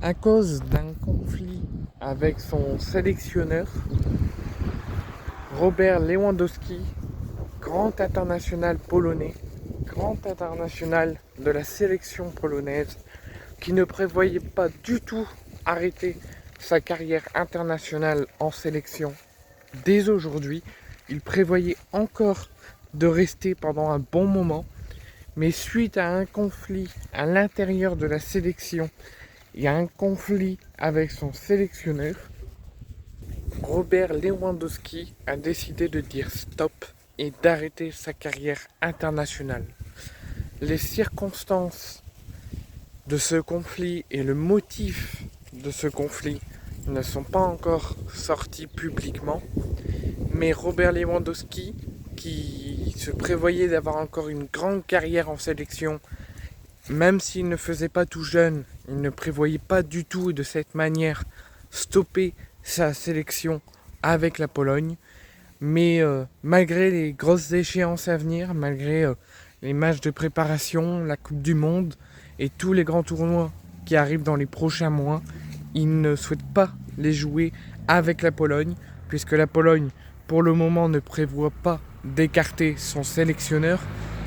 À cause d'un conflit avec son sélectionneur, Robert Lewandowski, grand international polonais, grand international de la sélection polonaise, qui ne prévoyait pas du tout arrêter sa carrière internationale en sélection dès aujourd'hui. Il prévoyait encore de rester pendant un bon moment, mais suite à un conflit à l'intérieur de la sélection et à un conflit avec son sélectionneur, Robert Lewandowski a décidé de dire stop et d'arrêter sa carrière internationale. Les circonstances de ce conflit et le motif de ce conflit ne sont pas encore sortis publiquement, mais Robert Lewandowski, qui se prévoyait d'avoir encore une grande carrière en sélection, même s'il ne faisait pas tout jeune, il ne prévoyait pas du tout de cette manière stopper sa sélection avec la Pologne. Mais malgré les grosses échéances à venir, malgré les matchs de préparation, la Coupe du Monde et tous les grands tournois qui arrivent dans les prochains mois, il ne souhaite pas les jouer avec la Pologne, puisque la Pologne, pour le moment, ne prévoit pas d'écarter son sélectionneur,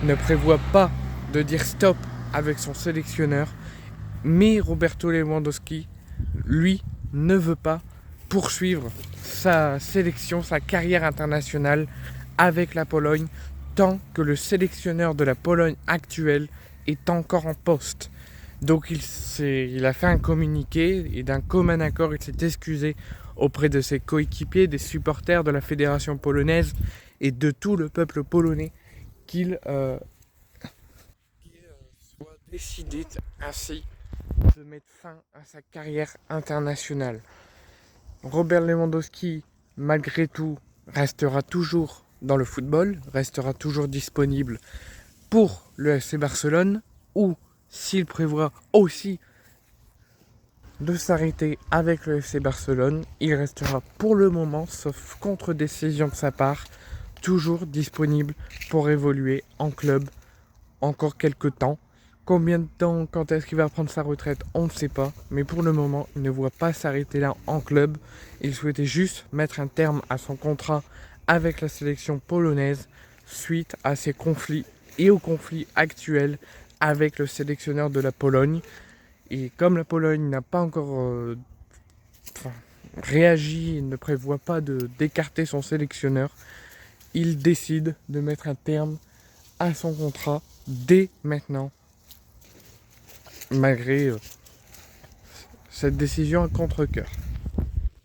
ne prévoit pas de dire stop avec son sélectionneur, mais Roberto Lewandowski, lui, ne veut pas poursuivre sa sélection, sa carrière internationale avec la Pologne, tant que le sélectionneur de la Pologne actuelle est encore en poste. Donc il a fait un communiqué et d'un commun accord, il s'est excusé auprès de ses coéquipiers, des supporters de la fédération polonaise et de tout le peuple polonais qu'il soit décidé ainsi de mettre fin à sa carrière internationale. Robert Lewandowski, malgré tout, restera toujours dans le football, restera toujours disponible pour le FC Barcelone, ou s'il prévoit aussi de s'arrêter avec le FC Barcelone, il restera pour le moment, sauf contre-décision de sa part, toujours disponible pour évoluer en club encore quelques temps. Combien de temps, quand est-ce qu'il va prendre sa retraite, on ne sait pas. Mais pour le moment, il ne voit pas s'arrêter là en club. Il souhaitait juste mettre un terme à son contrat avec la sélection polonaise suite à ces conflits et au conflit actuel avec le sélectionneur de la Pologne. Et comme la Pologne n'a pas encore réagi et ne prévoit pas d'écarter son sélectionneur, il décide de mettre un terme à son contrat dès maintenant, malgré cette décision à contre-cœur.